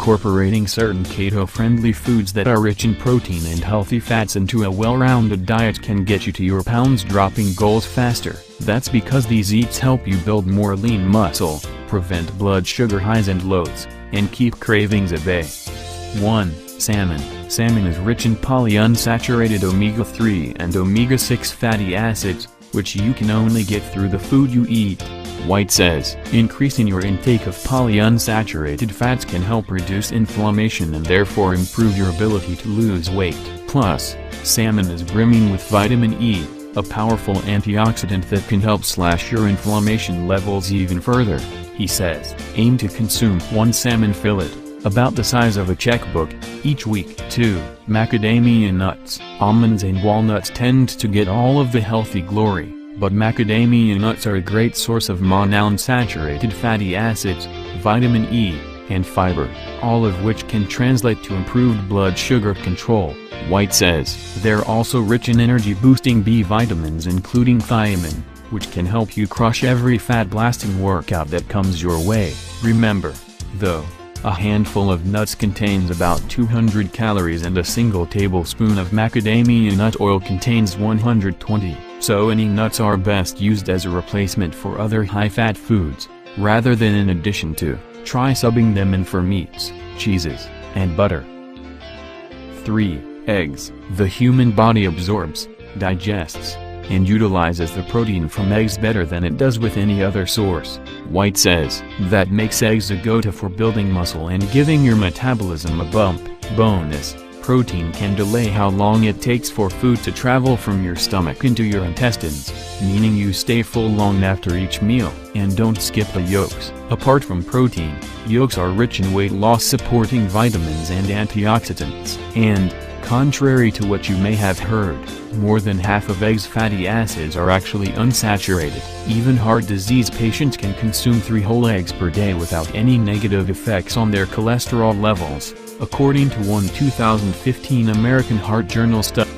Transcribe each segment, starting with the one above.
incorporating certain keto-friendly foods that are rich in protein and healthy fats into a well-rounded diet can get you to your pounds-dropping goals faster. That's because these eats help you build more lean muscle, prevent blood sugar highs and lows, and keep cravings at bay. 1. Salmon. Salmon is rich in polyunsaturated omega-3 and omega-6 fatty acids, which you can only get through the food you eat. White says, increasing your intake of polyunsaturated fats can help reduce inflammation and therefore improve your ability to lose weight. Plus, salmon is brimming with vitamin E, a powerful antioxidant that can help slash your inflammation levels even further, he says. Aim to consume 1 salmon fillet, about the size of a checkbook, each week. 2. Macadamia nuts. Almonds and walnuts tend to get all of the healthy glory, but macadamia nuts are a great source of monounsaturated fatty acids, vitamin E, and fiber, all of which can translate to improved blood sugar control. White says, they're also rich in energy-boosting B vitamins including thiamine, which can help you crush every fat-blasting workout that comes your way. Remember, though, a handful of nuts contains about 200 calories and a single tablespoon of macadamia nut oil contains 120, so any nuts are best used as a replacement for other high-fat foods, rather than in addition to. Try subbing them in for meats, cheeses, and butter. 3. Eggs. The human body absorbs, digests, and utilizes the protein from eggs better than it does with any other source. White says, that makes eggs a go-to for building muscle and giving your metabolism a bump. Bonus, protein can delay how long it takes for food to travel from your stomach into your intestines, meaning you stay full long after each meal. And don't skip the yolks. Apart from protein, yolks are rich in weight loss supporting vitamins and antioxidants. And, contrary to what you may have heard, more than half of eggs' fatty acids are actually unsaturated. Even heart disease patients can consume 3 whole eggs per day without any negative effects on their cholesterol levels, according to one 2015 American Heart Journal study.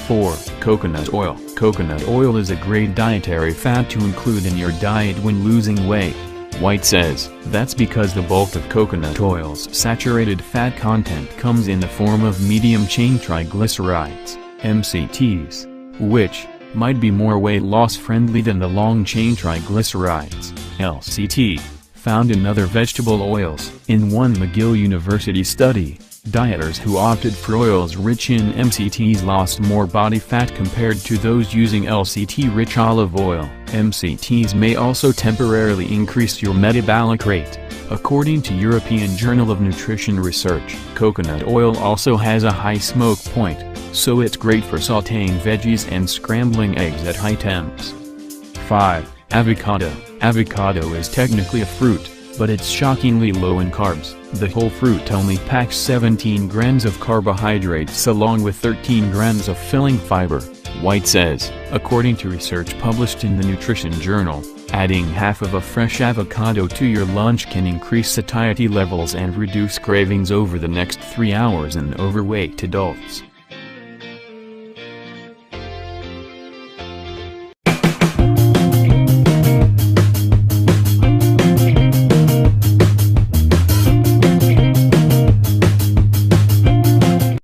4. Coconut oil. Coconut oil is a great dietary fat to include in your diet when losing weight. White says, that's because the bulk of coconut oil's saturated fat content comes in the form of medium-chain triglycerides, MCTs, which might be more weight loss friendly than the long-chain triglycerides, LCT, found in other vegetable oils. In one McGill University study, dieters who opted for oils rich in MCTs lost more body fat compared to those using LCT-rich olive oil. MCTs may also temporarily increase your metabolic rate, according to European Journal of Nutrition Research. Coconut oil also has a high smoke point, so it's great for sautéing veggies and scrambling eggs at high temps. 5. Avocado. Avocado is technically a fruit, but it's shockingly low in carbs. The whole fruit only packs 17 grams of carbohydrates along with 13 grams of filling fiber. White says, according to research published in the Nutrition Journal, adding half of a fresh avocado to your lunch can increase satiety levels and reduce cravings over the next 3 hours in overweight adults.